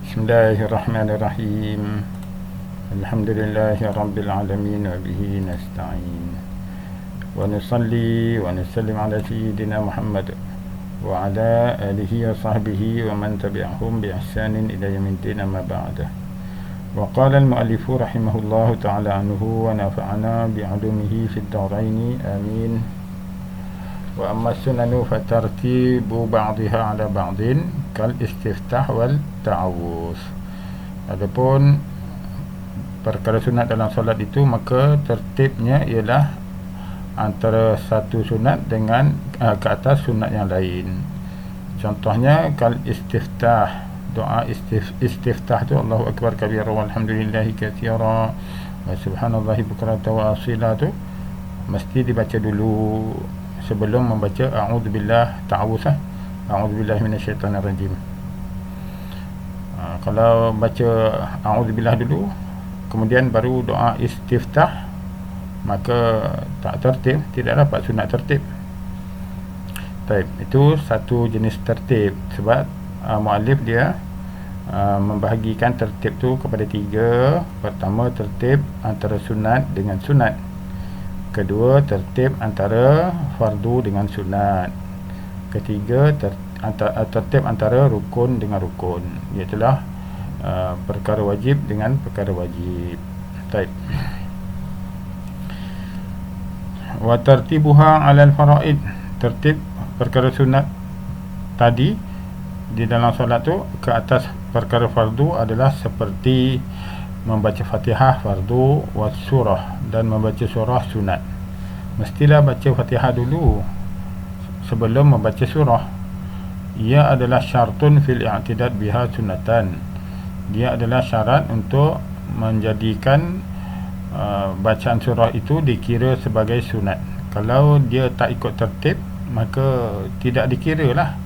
Bismillahirrahmanirrahim. Alhamdulillahi rabbil alamin wa bihi nasta'in. Wa nusalli wa nusallim ala sayyidina Muhammad wa ala alihi wa sahbihi wa man tabi'ahum bi ihsanin ila yaumiddin, amma ba'da. Wa qala al-mu'allif rahimahullahu ta'ala anhu wa nafa'ana bi 'ulumihi fid dharain, amin. Wa amma sunanu fatartibu ba'dihha 'ala ba'din kal istiftah wal ta'awuz. Adapun perkara sunat dalam solat itu, maka tertibnya ialah antara satu sunat dengan ke atas sunat yang lain. Contohnya kal istiftah, doa istiftah tu Allahu akbar kabira walhamdulillahi katsira wa subhanallahi bukratan wa asila, tu mesti dibaca dulu sebelum membaca a'udzubillah, ta'awuzah, a'udzubillahi minasyaitanir rajim. Kalau baca a'udzubillah dulu kemudian baru doa istiftah, maka tak tertib, tidak dapat sunat tertib. Baik, itu satu jenis tertib. Sebab muallif dia membahagikan tertib tu kepada tiga. Pertama, tertib antara sunat dengan sunat. Kedua, tertib antara fardu dengan sunat. Ketiga, tertib antara rukun dengan rukun, iaitulah perkara wajib dengan perkara wajib. Baik. Wa tartibuha 'alal faraid, tertib perkara sunat tadi di dalam solat tu ke atas perkara fardu adalah seperti membaca Fatihah fardu wa surah dan membaca surah sunat. Mestilah baca Fatihah dulu sebelum membaca surah. Ia adalah syartun fil i'tidad biha sunnatan. Dia adalah syarat untuk menjadikan bacaan surah itu dikira sebagai sunat. Kalau dia tak ikut tertib, maka tidak dikira lah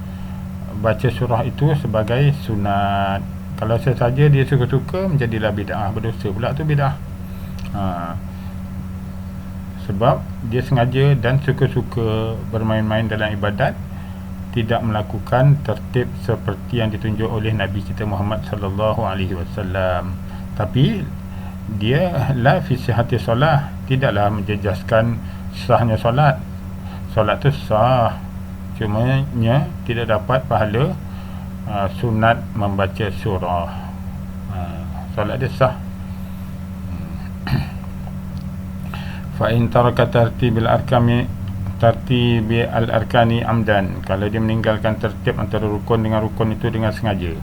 baca surah itu sebagai sunat. Kalau sesaja dia suka-suka, menjadilah bid'ah, berdosa pula tu bid'ah. Sebab dia sengaja dan suka-suka bermain-main dalam ibadat, tidak melakukan tertib seperti yang ditunjuk oleh Nabi kita Muhammad sallallahu alaihi wasallam. Tapi dia la fi sihhati solah, tidaklah menjejaskan sahnya solat. Solat tu sah, cumanya tidak dapat pahala sunat membaca surah. Solat dia sah. Fa in taraka tartibil tartibi al-arkani amdan, kalau dia meninggalkan tertib antara rukun dengan rukun itu dengan sengaja.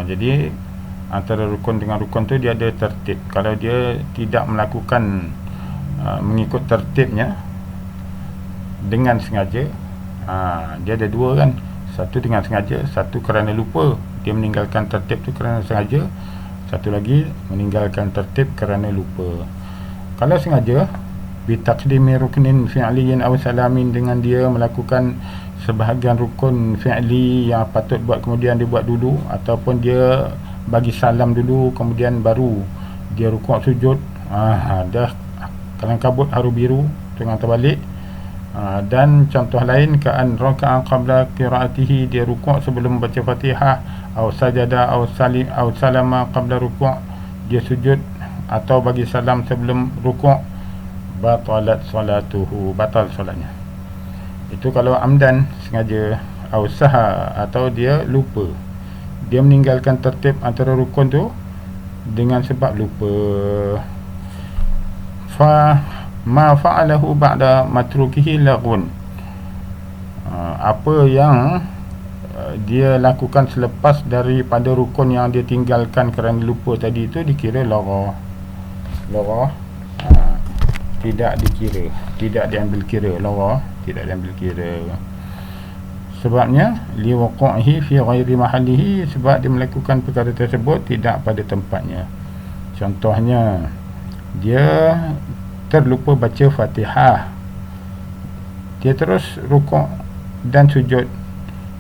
Jadi antara rukun dengan rukun tu dia ada tertib. Kalau dia tidak melakukan mengikut tertibnya dengan sengaja, dia ada dua kan, satu dengan sengaja, satu kerana lupa. Dia meninggalkan tertib tu kerana sengaja, satu lagi meninggalkan tertib kerana lupa. Kalau sengaja, bitaqdimi ruknin fi'liyin aw salamin, dengan dia melakukan sebahagian rukun fi'li yang patut buat kemudian dia buat dulu, ataupun dia bagi salam dulu kemudian baru dia rukuk sujud, dah kalang kabut haru biru tengah terbalik. Dan contoh lain, ka'an raka'a qabla qira'atihi, dia rukuk sebelum membaca Fatihah, aw sajada aw salama qabla rukuk, dia sujud atau bagi salam sebelum rukuk, batalat salatuhu, batal solatnya. Itu kalau amdan, sengaja, aw saha, atau dia lupa, dia meninggalkan tertib antara rukun tu dengan sebab lupa. Fa ma fa'alahu ba'da matrukihi laghun, apa yang dia lakukan selepas daripada rukun yang dia tinggalkan kerana lupa tadi itu dikira lagha. Tidak dikira, tidak diambil kira. Lagha tidak diambil kira. Sebabnya liwaqa'ihi fi ghairi mahallihi, sebab dia melakukan perkara tersebut tidak pada tempatnya. Contohnya, dia terlupa baca Fatihah, dia terus rukuk dan sujud.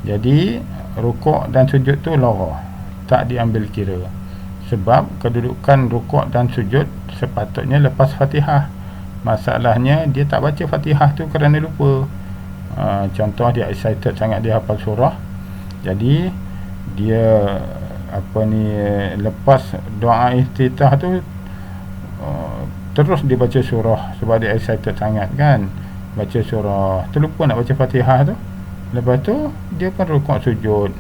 Jadi rukuk dan sujud tu lagha, tak diambil kira. Sebab kedudukan rukuk dan sujud sepatutnya lepas Fatihah. Masalahnya dia tak baca Fatihah tu kerana lupa. Contoh, dia excited sangat, dia hafal surah, jadi dia lepas doa iftitah tu terus dia baca surah sebab dia excited sangat kan, baca surah, terlupa nak baca Fatihah tu. Lepas tu dia pun rukuk sujud.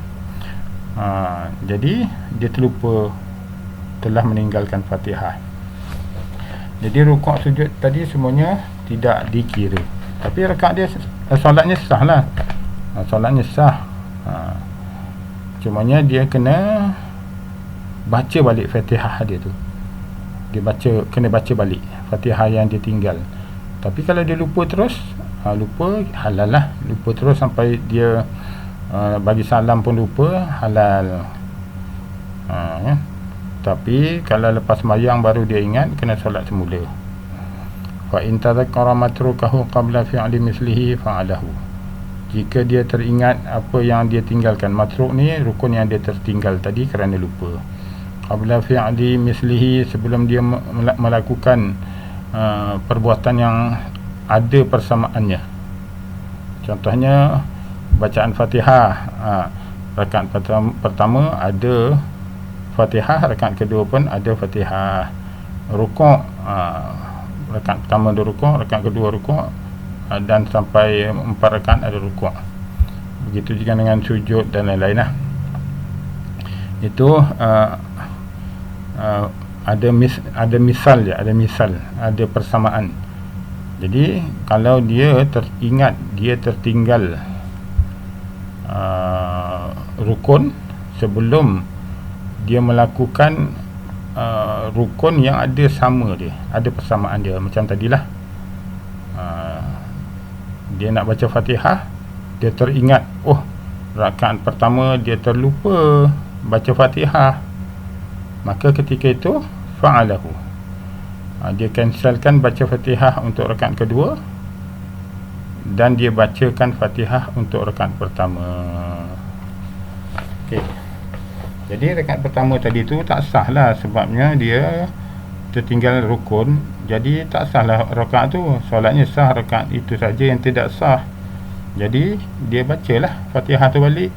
Jadi dia terlupa, telah meninggalkan Fatihah. Jadi rukuk sujud tadi semuanya tidak dikira, tapi rakaat dia, solatnya sah lah. Solatnya sah. Cumanya dia kena baca balik Fatihah dia tu. Dia kena baca balik Fatihah yang dia tinggal. Tapi kalau dia lupa terus, lupa halal lah. Lupa terus sampai dia bagi salam pun lupa, halal. Tapi kalau lepas sembahyang baru dia ingat, kena solat semula. Fa in tadhakkara matrukahu qabla fi'li mislihi fa'alahu. Jika dia teringat apa yang dia tinggalkan, matruk ni rukun yang dia tertinggal tadi kerana lupa. Qabla fi'li mislihi, sebelum dia melakukan perbuatan yang ada persamaannya. Contohnya bacaan Fatihah, rakaat pertama ada Fatihah, rakaat kedua pun ada Fatihah. Rukuk, rakaat pertama ada rukuk, rakaat kedua rukuk, dan sampai 4 rakaat ada rukuk. Begitu juga dengan sujud dan lain-lain lah. Itu ada misal, ada persamaan. Jadi kalau dia teringat dia tertinggal rukun sebelum dia melakukan rukun yang ada sama dia, ada persamaan dia, macam tadilah, dia nak baca Fatihah, dia teringat, rakaat pertama dia terlupa baca Fatihah, maka ketika itu fa'alahu, dia cancelkan baca Fatihah untuk rakaat kedua dan dia bacakan Fatihah untuk rakaat pertama. Okey. Jadi rakaat pertama tadi tu tak sah lah, sebabnya dia tertinggal rukun. Jadi tak sah lah rakaat tu. Solatnya sah, rakaat itu saja yang tidak sah. Jadi dia bacalah Fatihah tu balik.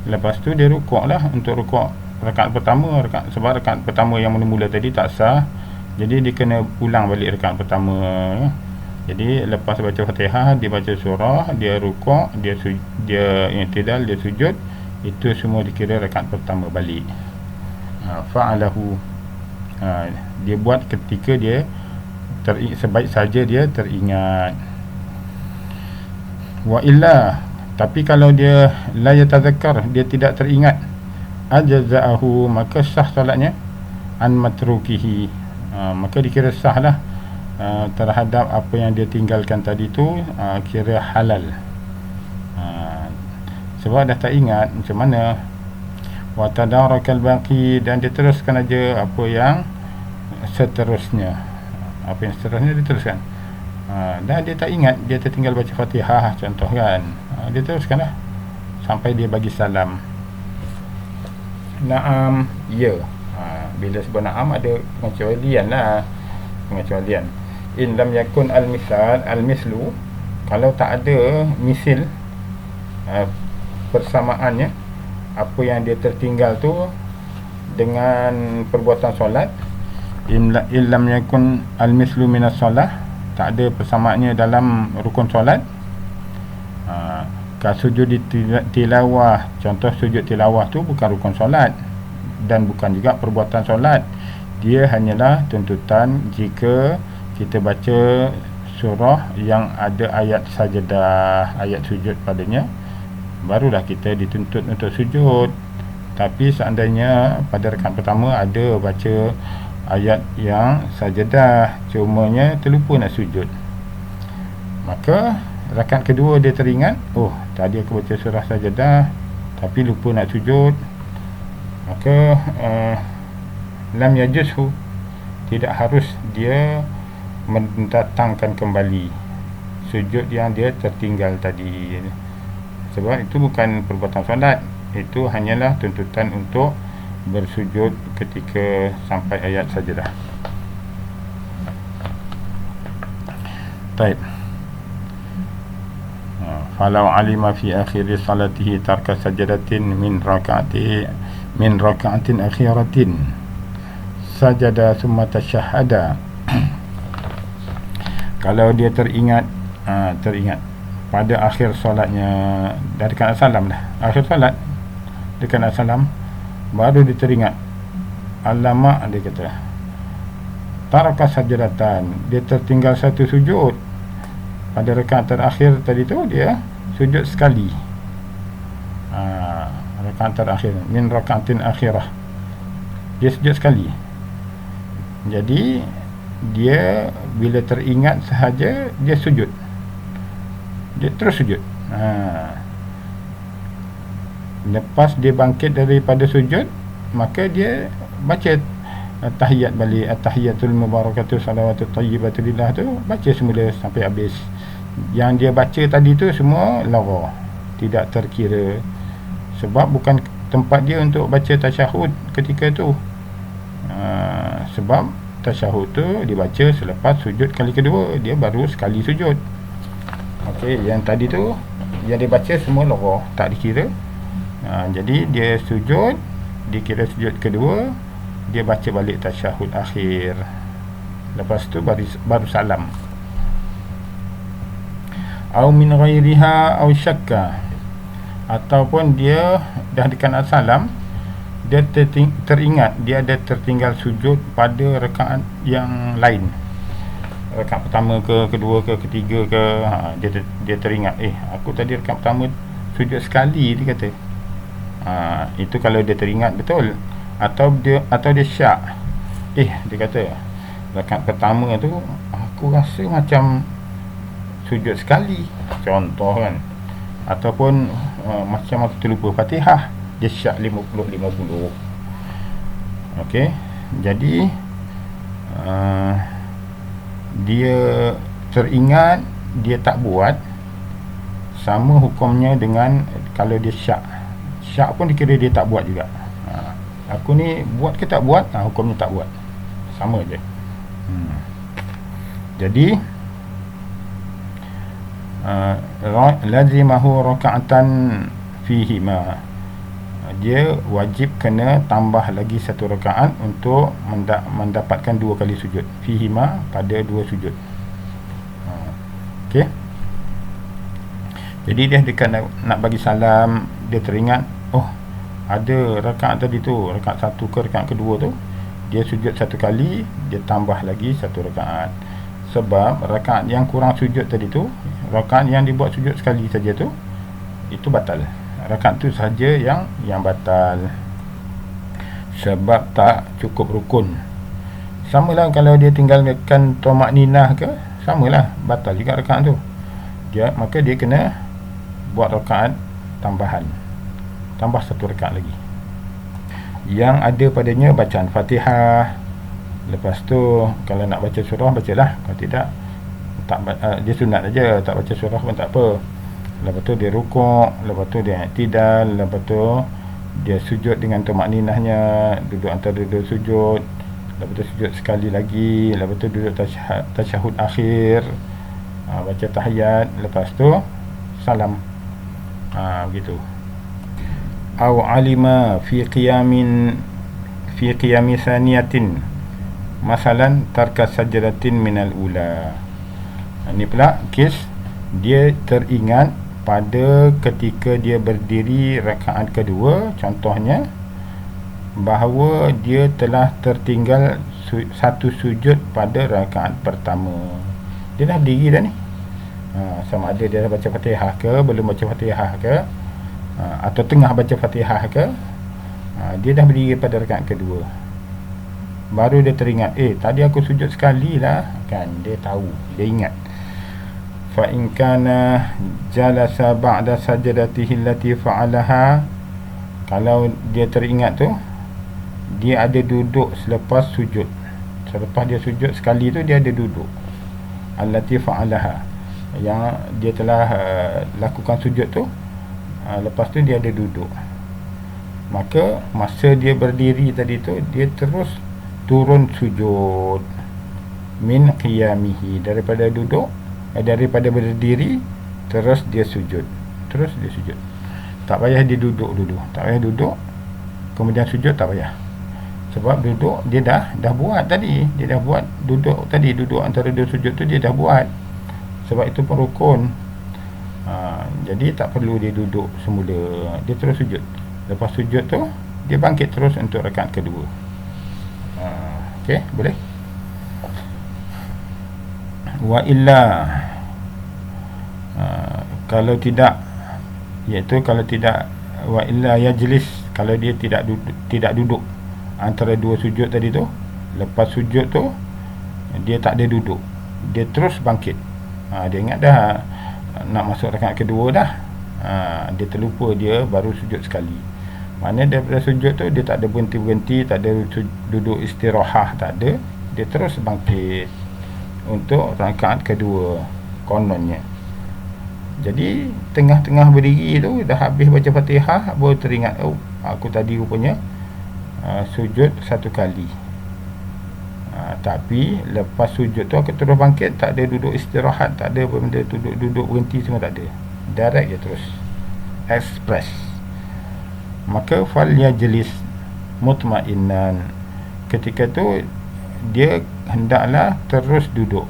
Lepas tu dia rukuk lah untuk rukuk rakaat pertama, sebab rakaat pertama yang mula-mula tadi tak sah. Jadi dia kena ulang balik rakaat pertama. Jadi lepas baca Fatihah, dia baca surah, dia rukuk, dia i'tidal, dia sujud, itu semua dikira rakaat pertama balik. Fa'alahu, dia buat ketika dia sebaik saja dia teringat. Wa illa, tapi kalau dia la yatadhakkar, dia tidak teringat, ajza'ahu, maka sah solatnya, an matrukihi, maka dikira sah lah terhadap apa yang dia tinggalkan tadi tu, kira halal. Sebab dah tak ingat macam mana. Wa tadarakal baqi, dan dia teruskan aja apa yang seterusnya. Apa yang seterusnya dia teruskan. Dah dia tak ingat, dia tertinggal baca Fatihah contoh kan, dia teruskanlah sampai dia bagi salam. Naam, ya. Bila sebut naam ada pengecualian lah, pengecualian. In lam yakun al-mislu, kalau tak ada misil, persamaannya, apa yang dia tertinggal tu dengan perbuatan solat. Illam yakun al-mislu minas solah, tak ada persamaannya dalam rukun solat. Sujud tilawah, contoh sujud tilawah tu bukan rukun solat dan bukan juga perbuatan solat. Dia hanyalah tuntutan jika kita baca surah yang ada ayat sajadah, ayat sujud padanya, barulah kita dituntut untuk sujud. Tapi seandainya pada rakaat pertama ada baca ayat yang sajadah, cumanya terlupa nak sujud, maka rakaat kedua dia teringat, tadi aku baca surah sajadah tapi lupa nak sujud, maka lam yajuzhu, tidak harus dia mendatangkan kembali sujud yang dia tertinggal tadi, sebab itu bukan perbuatan solat, itu hanyalah tuntutan untuk bersujud ketika sampai ayat sajadah. Baik. Falau alima fi akhir salatihi tarka sajadatin min rak'atihi min raka'atin akhiratin sajada summa tasyahhada. Kalau dia teringat pada akhir solatnya, dah dekat nak salam dah, akhir solat dekat nak salam, baru dia teringat, alamak, dia kata taraka sajadatan, dia tertinggal satu sujud pada rakaat terakhir tadi tu, dia sujud sekali. Rakaat terakhir min rakaatin akhirah, dia sujud sekali. Jadi dia bila teringat sahaja, dia sujud, dia terus sujud. Lepas dia bangkit daripada sujud, maka dia baca tahiyat balik, at-tahiyatul mubarakatuh salawatut thayyibatu lillah tu, baca semula sampai habis. Yang dia baca tadi tu semua lagha, tidak terkira, sebab bukan tempat dia untuk baca tasyahud ketika tu. Sebab tasyahud tu dibaca selepas sujud kali kedua, dia baru sekali sujud. Okey, yang tadi tu yang dia baca semua lagha, tak dikira. Jadi dia sujud, dikira sujud kedua, dia baca balik tasyahud akhir, lepas tu baru salam. Au min ghairiha au syakka, ataupun dia dah dekat nak salam, dia teringat dia ada tertinggal sujud pada rakaat yang lain, rakaat pertama ke, kedua ke, ketiga ke. Dia teringat, aku tadi rakaat pertama sujud sekali, dia kata. Itu kalau dia teringat betul. Atau dia syak, dia kata rakaat pertama tu aku rasa macam sujud sekali, contoh kan. Ataupun macam aku terlupa Fatihah, dia syak 50-50. Okey, jadi dia teringat, dia tak buat, sama hukumnya dengan kalau dia syak. Syak pun dikira dia tak buat juga. Aku ni buat ke tak buat, hukumnya tak buat, sama je. Jadi lazimahu raka'atan fihima, dia wajib kena tambah lagi satu rakaat untuk mendapatkan dua kali sujud. Fihima, pada dua sujud. Okey, jadi dia dekat nak bagi salam, dia teringat, ada rakaat tadi tu, rakaat satu ke rakaat kedua tu, dia sujud satu kali, dia tambah lagi satu rakaat. Sebab rakaat yang kurang sujud tadi tu, rakaat yang dibuat sujud sekali saja tu, itu batal. Rakaat tu saja yang batal, sebab tak cukup rukun. Samalah kalau dia tinggalkan tumakninah ke, samalah, batal juga rakaat tu. Maka dia kena buat rakaat tambahan, tambah satu rakaat lagi, yang ada padanya bacaan Fatihah. Lepas tu kalau nak baca surah, bacalah. Kalau tidak, dia sunat aja, tak baca surah pun tak apa. Lepas tu dia rukuk, lepas tu dia i'tidal, lepas tu dia sujud dengan tumakninahnya, duduk antara dua sujud, lepas tu sujud sekali lagi, lepas tu duduk tasyahud akhir, baca tahiyat, lepas tu salam. Begitu. Au alima fi qiyami saniyatin, masalan tarka sajdatin minal ula. Ini pula kes dia teringat pada ketika dia berdiri rakaat kedua, contohnya bahawa dia telah tertinggal satu sujud pada rakaat pertama. Dia dah berdiri dah ni, sama ada dia dah baca Fatihah ke, belum baca Fatihah ke, atau tengah baca Fatihah ke, dia dah berdiri pada rakaat kedua, baru dia teringat, tadi aku sujud sekali lah kan. Dia tahu, dia ingat. Fa in kana jalasa ba'da sajdatihi allati fa'alaha, kalau dia teringat tu, dia ada duduk selepas sujud. Selepas dia sujud sekali tu, dia ada duduk. Allati fa'alaha, yang dia telah lakukan sujud tu, lepas tu dia ada duduk. Maka masa dia berdiri tadi tu, dia terus turun sujud min qiyamihi, daripada duduk, daripada berdiri terus dia sujud, tak payah dia duduk dulu, tak payah duduk, kemudian sujud tak payah. Sebab duduk dia dah buat tadi. Dia dah buat duduk tadi, duduk antara dua sujud tu dia dah buat. Sebab itu pun rukun. Jadi tak perlu dia duduk semula, dia terus sujud. Lepas sujud tu dia bangkit terus untuk rakaat kedua. Okey, boleh. Wa illa, kalau tidak, iaitu kalau tidak, wa illa yajlis, kalau dia tidak duduk antara dua sujud tadi tu, lepas sujud tu dia tak ada duduk, dia terus bangkit. Dia ingat dah nak masuk rakaat kedua dah, dia terlupa, dia baru sujud sekali. Maknanya daripada sujud tu dia tak ada berhenti-berhenti, tak ada duduk istirahat, tak ada, dia terus bangkit untuk rakaat kedua kononnya. Jadi tengah-tengah berdiri tu dah habis baca Fatihah, baru teringat, oh aku tadi rupanya sujud satu kali. Tapi lepas sujud tu aku terus bangkit, tak ada duduk istirahat, tak ada benda duduk berhenti, semua tak ada, direct je terus, express. Maka fal yajlis mutmainnan, ketika tu dia hendaklah terus duduk,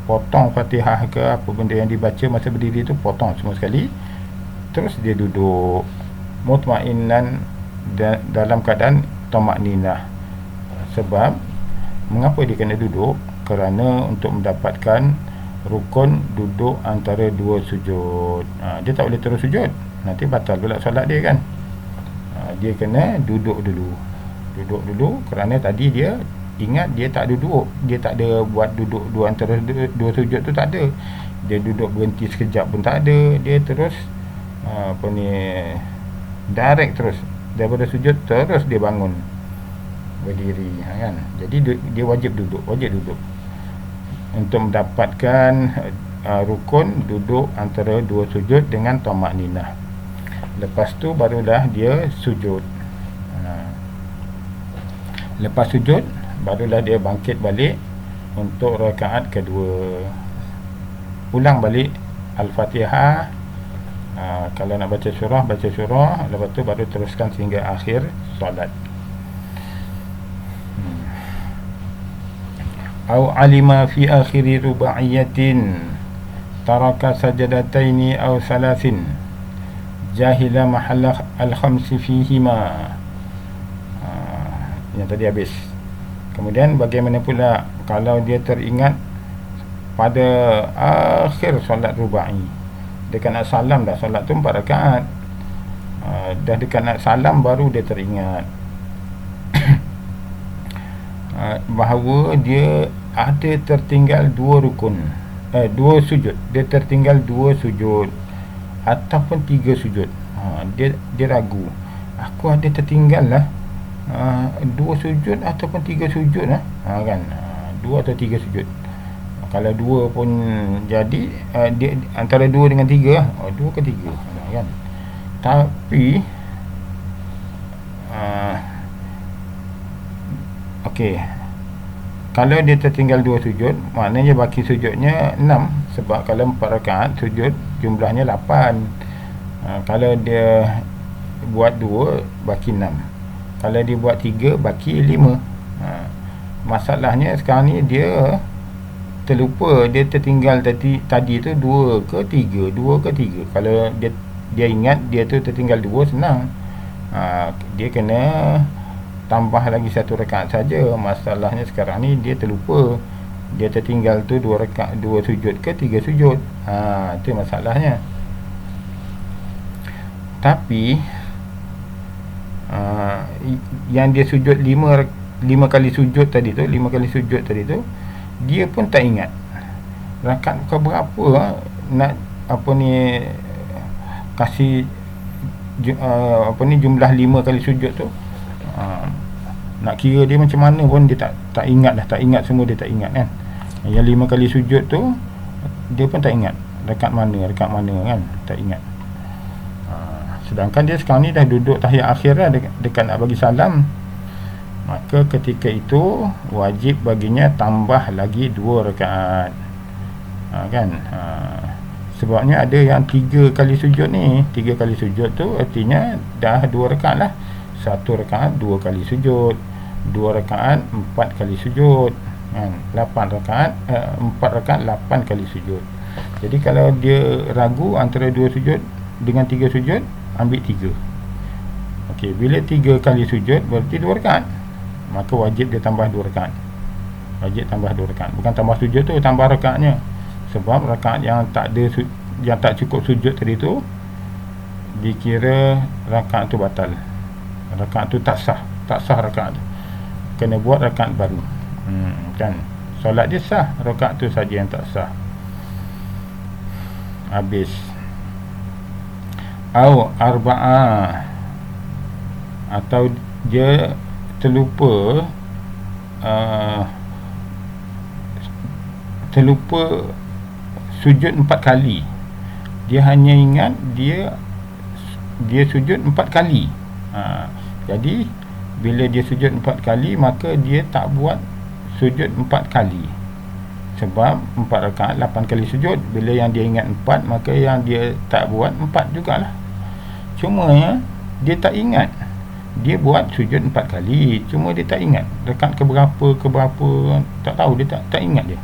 potong Fatihah ke apa benda yang dibaca masa berdiri tu, potong semua sekali, terus dia duduk mutmainnan, dalam keadaan tamakninah. Sebab mengapa dia kena duduk? Kerana untuk mendapatkan rukun duduk antara dua sujud. Dia tak boleh terus sujud, nanti batal pula solat dia kan. Dia kena duduk dulu kerana tadi dia ingat dia tak duduk, dia tak ada buat duduk dua antara dua sujud tu, tak ada. Dia duduk berhenti sekejap pun tak ada, dia terus direct terus daripada sujud terus dia bangun berdiri, kan. Jadi dia wajib duduk untuk mendapatkan rukun duduk antara dua sujud dengan tamakninah. Lepas tu barulah dia sujud. Lepas sujud barulah dia bangkit balik untuk rakaat kedua. Ulang balik Al-Fatihah. Kalau nak baca surah, lepas tu baru teruskan sehingga akhir solat. Au alima fi akhiri rubaiyatin taraka sajadataini aw salasin jahila mahalla al-khamsi fihima. Yang tadi habis. Kemudian bagaimana pula kalau dia teringat pada akhir solat rubai, dekat nak salam dah, solat tu 4 rakaat, dah dekat nak salam baru dia teringat bahawa dia ada tertinggal dua rukun, dua sujud, dia tertinggal 2 sujud ataupun 3 sujud. Dia ragu, aku ada tertinggal lah 2 sujud ataupun 3 sujud lah, kan, 2 atau 3 sujud. Kalau 2 pun jadi, dia antara 2 dengan 3 lah, 2 ke 3, kan. Tapi okey, kalau dia tertinggal 2 sujud, maknanya baki sujudnya 6. Sebab kalau 4 rakaat sujud jumlahnya 8. Kalau dia buat 2 baki 6, kalau dia buat 3 baki 5. Masalahnya sekarang ni dia terlupa, dia tertinggal tadi tu 2 ke 3. Kalau dia ingat dia tu tertinggal 2, senang. Dia kena tambah lagi 1 rakaat saja. Masalahnya sekarang ni dia terlupa, dia tertinggal tu 2 rakaat, 2 sujud ke 3 sujud. Itu masalahnya. Tapi yang dia sujud 5 kali sujud tadi tu, 5 kali sujud tadi tu, dia pun tak ingat rakaat ke berapa nak kasih jumlah 5 kali sujud tu. Nak kira dia macam mana pun dia tak ingat dah, tak ingat semua, dia tak ingat, kan. Yang 5 kali sujud tu dia pun tak ingat rakaat mana kan, tak ingat. Sedangkan dia sekarang ni dah duduk tahiyat akhir dah, dekat nak bagi salam. Maka ketika itu wajib baginya tambah lagi 2 rakaat, kan. Sebabnya ada yang 3 kali sujud ni. 3 kali sujud tu artinya dah 2 rakaat lah. satu rakaat 2 kali sujud, 2 rakaat 4 kali sujud, kan? 8 rakaat 4 rakaat 8 kali sujud. Jadi kalau dia ragu antara 2 sujud dengan 3 sujud, ambil 3. Okey, bila 3 kali sujud berarti 2 rakaat, maka wajib dia tambah 2 rakaat. Wajib tambah 2 rakaat. Bukan tambah sujud tu, tambah rakaatnya. Sebab rakaat yang tak ada yang tak cukup sujud tadi tu dikira rakaat tu batal. Rakaat tu tak sah rakaat tu. Kena buat rakaat baru. Kan? Solat dia sah, rakaat tu saja yang tak sah. Habis. Au arba'ah, atau dia terlupa sujud 4 kali. Dia hanya ingat dia sujud 4 kali. Jadi bila dia sujud 4 kali, maka dia tak buat sujud 4 kali. Sebab 4 rakaat 8 kali sujud. Bila yang dia ingat 4, maka yang dia tak buat 4 jugalah. Cuma ya, dia tak ingat dia buat sujud 4 kali. Cuma dia tak ingat rakaat keberapa, tak tahu, dia tak ingat dia.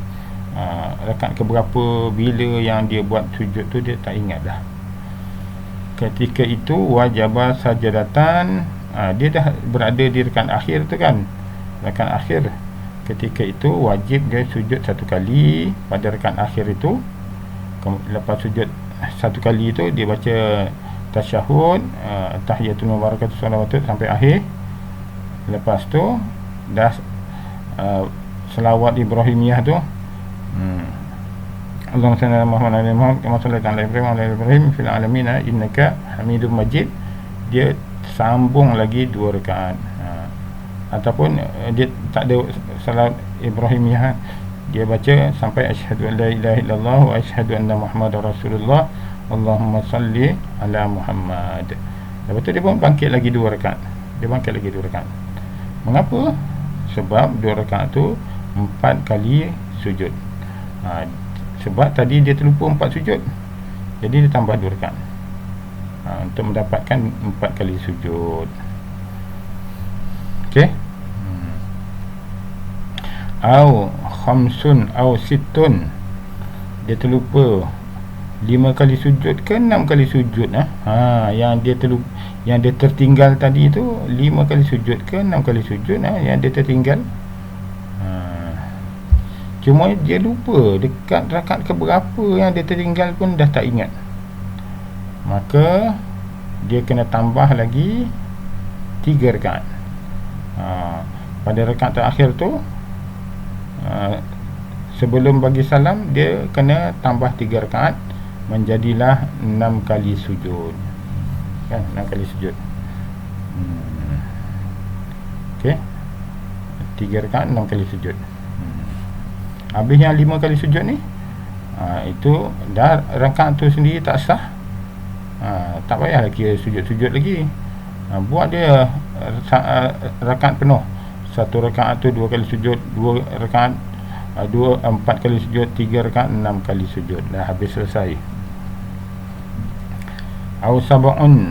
Rakaat keberapa bila yang dia buat sujud tu dia tak ingat dah. Ketika itu wajibah sajadatan. Dia dah berada di rakaat akhir tu kan, rakaat akhir. Ketika itu wajib dia sujud 1 kali pada rakaat akhir itu. Lepas sujud 1 kali itu dia baca tasyahud, tahiyatul mubarakatuh salawatut sampai akhir. Lepas tu dah selawat Ibrahimiyah tu, Allahumma salli ala Muhammad wa ala Muhammad kama shallaita ala Ibrahim wa ala Ibrahim fil alamin innaka Hamidum Majid. Dia sambung lagi 2 rakaat. Ataupun dia tak ada salawat Ibrahimiyah, dia baca sampai asyhadu an la ilaha illallah wa asyhadu anna Muhammadar Rasulullah Allahumma salli ala Muhammad. Lepas tu dia pun bangkit lagi 2 rakaat. Mengapa? Sebab 2 rakaat tu 4 kali sujud. Sebab tadi dia terlupa 4 sujud, jadi dia tambah 2 rakaat untuk mendapatkan 4 kali sujud. Okey. Au khamsun au sittun, dia terlupa 5 kali sujud ke 6 kali sujud. Yang dia tertinggal tadi tu 5 kali sujud ke 6 kali sujud, yang dia tertinggal. Cuma dia lupa dekat rakaat keberapa yang dia tertinggal pun dah tak ingat. Maka dia kena tambah lagi 3 rakaat. Pada rakaat terakhir tu, sebelum bagi salam, dia kena tambah 3 rakaat, menjadilah 6 kali sujud. Kan, 6 kali sujud. Okey. 3 rakaat 6 kali sujud. Habis yang 5 kali sujud ni, itu dah rakaat tu sendiri tak sah. Tak payahlah kira sujud-sujud lagi. Buat dia rakaat penuh. 1 rakaat tu 2 kali sujud, 2 rakaat 4 kali sujud, 3 rakaat 6 kali sujud. Dah habis selesai. Au sab'un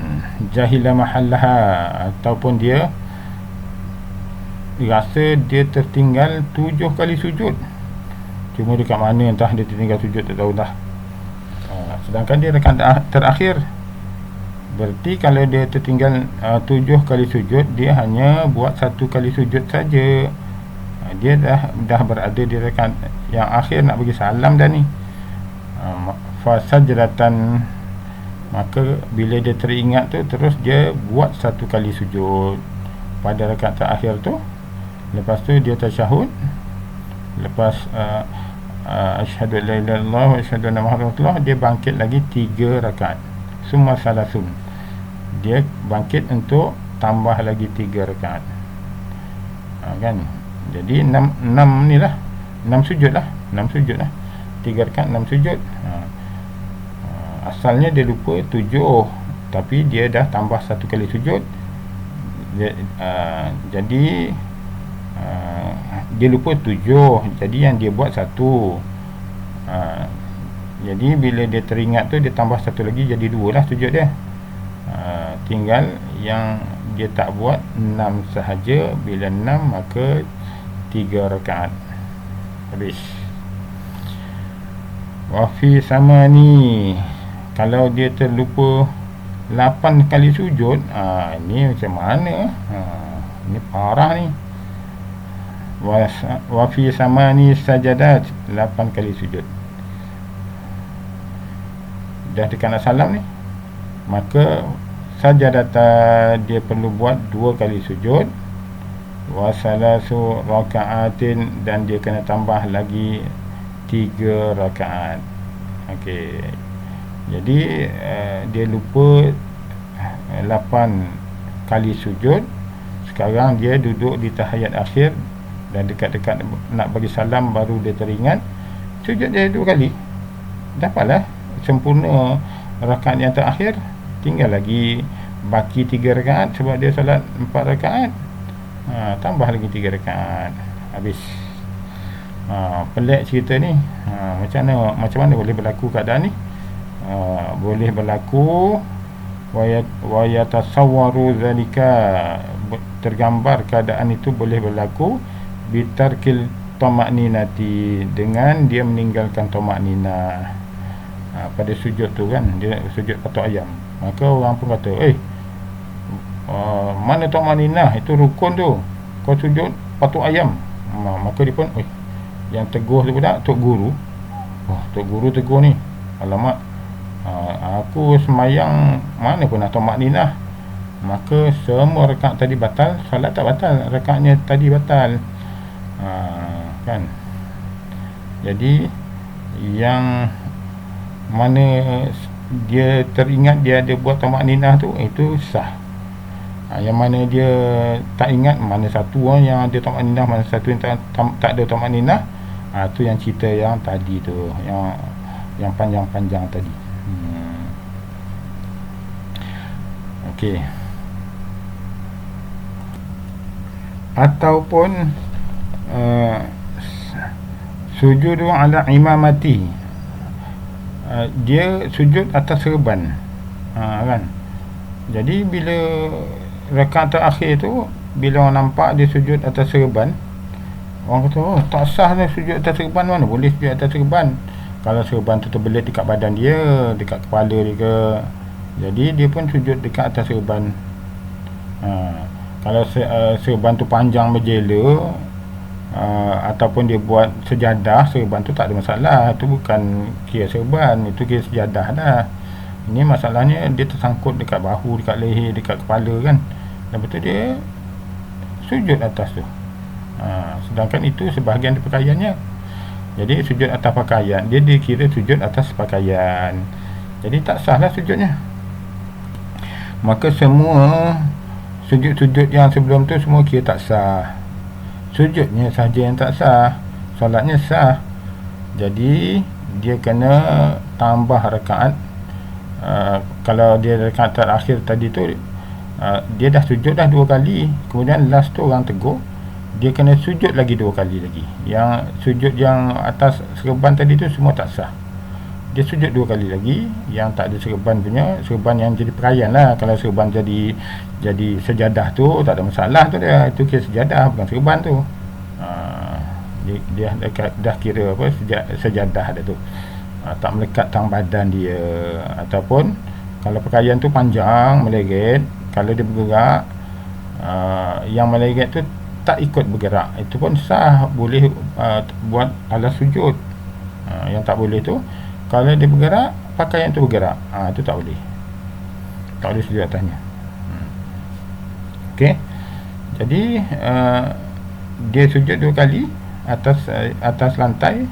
jahila mahallaha, ataupun dia rasa dia tertinggal 7 kali sujud. Cuma dekat mana entah dia tertinggal sujud, tak tahu dah. Sedangkan dia rakaat terakhir. Berarti kalau dia tertinggal 7 kali sujud, dia hanya buat 1 kali sujud saja. Dia dah berada di rakaat yang akhir, nak bagi salam dah ni. Fasajdatan, maka bila dia teringat tu, terus dia buat 1 kali sujud pada rakaat terakhir tu. Lepas tu dia tasyahud. Lepas asyhadu an la ilaha illallah wa asyhadu anna Muhammadar Rasulullah, dia bangkit lagi 3 rakaat. Summa salasun, dia bangkit untuk tambah lagi 3 rakaat. Kan? Jadi 6 ni lah, 6 sujud lah, 3 rakaat 6 sujud. Asalnya dia lupa 7, tapi dia dah tambah 1 kali sujud. Jadi dia lupa 7, jadi yang dia buat 1. Jadi bila dia teringat tu, dia tambah 1 lagi, jadi 2 lah sujud dia. Tinggal yang dia tak buat 6 sahaja. Bila 6 maka 3 rakaat. Habis. Wafi sama ni, kalau dia terlupa 8 kali sujud, ini macam mana? Ini parah ni. Wafi sama ni sajadat, 8 kali sujud. Dah dekat nak salam ni, maka sajadata dia perlu buat 2 kali sujud. Wasalasu rakaatin, dan dia kena tambah lagi 3 rakaat. Okey. Jadi dia lupa 8 kali sujud. Sekarang dia duduk di tahiyat akhir dan dekat-dekat nak bagi salam baru dia teringat sujud dia 2 kali. Dapatlah sempurna rakaat yang terakhir. Tinggal lagi baki 3 rakaat sebab dia solat 4 rakaat. Tambah lagi 3 rakaat. Habis. Pelik cerita ni. Macam mana boleh berlaku keadaan ni? Boleh berlaku wayatasawwaru zalika, tergambar keadaan itu boleh berlaku bitarkil tamakninati, dengan dia meninggalkan tamakninah pada sujud tu kan. Dia sujud patok ayam, maka orang pun kata, mana tamakninah, itu rukun tu, kau sujud patok ayam. Maka dia pun, yang teguh tu pula Tok Guru. Tok Guru teguh ni, alamak, aku semayang mana pun nak tamakninah. Maka semua rakaat tadi batal. Salat tak batal, rakaatnya tadi batal. Kan. Jadi yang mana dia teringat dia ada buat tamakninah tu, itu sah. Yang mana dia tak ingat, mana satu yang ada tamakninah, mana satu yang tak ada tamakninah, tu yang cerita yang tadi tu, yang panjang-panjang tadi. Okey. Ataupun sujud ala imamati, dia sujud atas serban, kan. Jadi bila rakaat terakhir tu, bila orang nampak dia sujud atas serban, orang kata, tak sah dah sujud atas serban. Mana boleh sujud atas serban kalau serban tu terbelit dekat badan dia, dekat kepala dia ke. Jadi dia pun sujud dekat atas serban. Kalau serban tu panjang berjela, ataupun dia buat sejadah, serban tu tak ada masalah. Itu bukan kira serban, itu kira sejadah dah. Ini masalahnya dia tersangkut dekat bahu, dekat leher, dekat kepala kan. Lepas tu dia sujud atas tu. Sedangkan itu sebahagian dari pakaiannya. Jadi sujud atas pakaian, dia dikira sujud atas pakaian. Jadi tak sahlah sujudnya. Maka semua sujud-sujud yang sebelum tu semua kira tak sah. Sujudnya sahaja yang tak sah, solatnya sah. Jadi dia kena tambah rakaat. Kalau dia rakaat terakhir tadi tu, dia dah sujud dah 2 kali, kemudian last tu orang tegur, dia kena sujud lagi 2 kali lagi. Yang sujud yang atas serban tadi tu semua tak sah. Dia sujud 2 kali lagi. Yang tak ada serban punya, serban yang jadi perayaan lah. Kalau serban jadi sejadah tu tak ada masalah tu dia. Itu kira sejadah, bukan serban tu. Dia dah kira apa, sejadah dah tu. Tak melekat tang badan dia. Ataupun kalau pakaian tu panjang meleret, kalau dia bergerak, yang meleret tu tak ikut bergerak, itu pun sah, boleh buat alas sujud. Yang tak boleh tu, kalau dia bergerak, pakaian tu bergerak, itu tak boleh. Tak boleh sujud atasnya. Okey. Jadi dia sujud 2 kali atas lantai.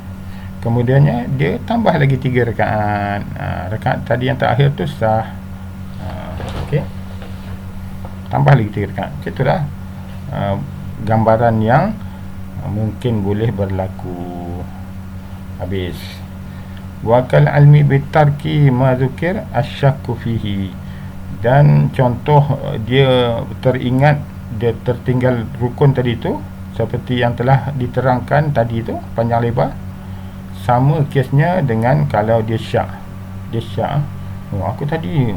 Kemudiannya dia tambah lagi 3 rakaat. Rakaat tadi yang terakhir tu sah. Okey. Tambah lagi 3 rakaat. Itulah gambaran yang mungkin boleh berlaku. Habis. Wakal almi bitarki ma dzukir asyakku fihi. Dan contoh dia teringat, dia tertinggal rukun tadi tu, seperti yang telah diterangkan tadi tu panjang lebar. Sama kesnya dengan kalau dia syak. Dia syak, aku tadi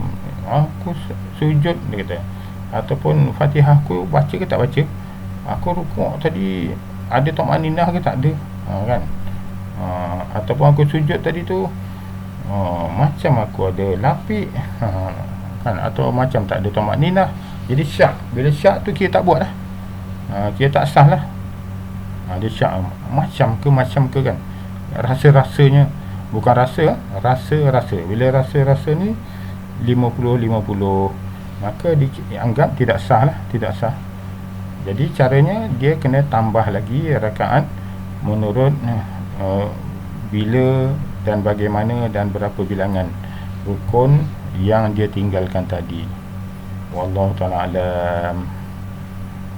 aku sujud, dia kata, ataupun Fatihah aku baca ke tak baca, aku rukuk tadi ada tumaninah ke tak ada, kan. Ataupun aku sujud tadi tu macam aku ada lapik, kan, atau macam tak ada tumaninah. Jadi syak, bila syak tu kita tak buat lah, kita tak sah lah. Dia syak macam ke kan, rasa-rasanya, bukan rasa, rasa-rasa. Bila rasa-rasa ni 50-50, maka dianggap tidak sah lah, tidak sah. Jadi caranya dia kena tambah lagi rakaat menurut bila dan bagaimana dan berapa bilangan rukun yang dia tinggalkan tadi. Wallahu ta'ala alam.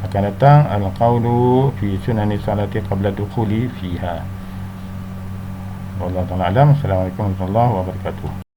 Akan datang al-qawlu fi sunani salati qabla dukhuli fiha. Wallahu ta'ala alam. Assalamualaikum warahmatullahi wabarakatuh.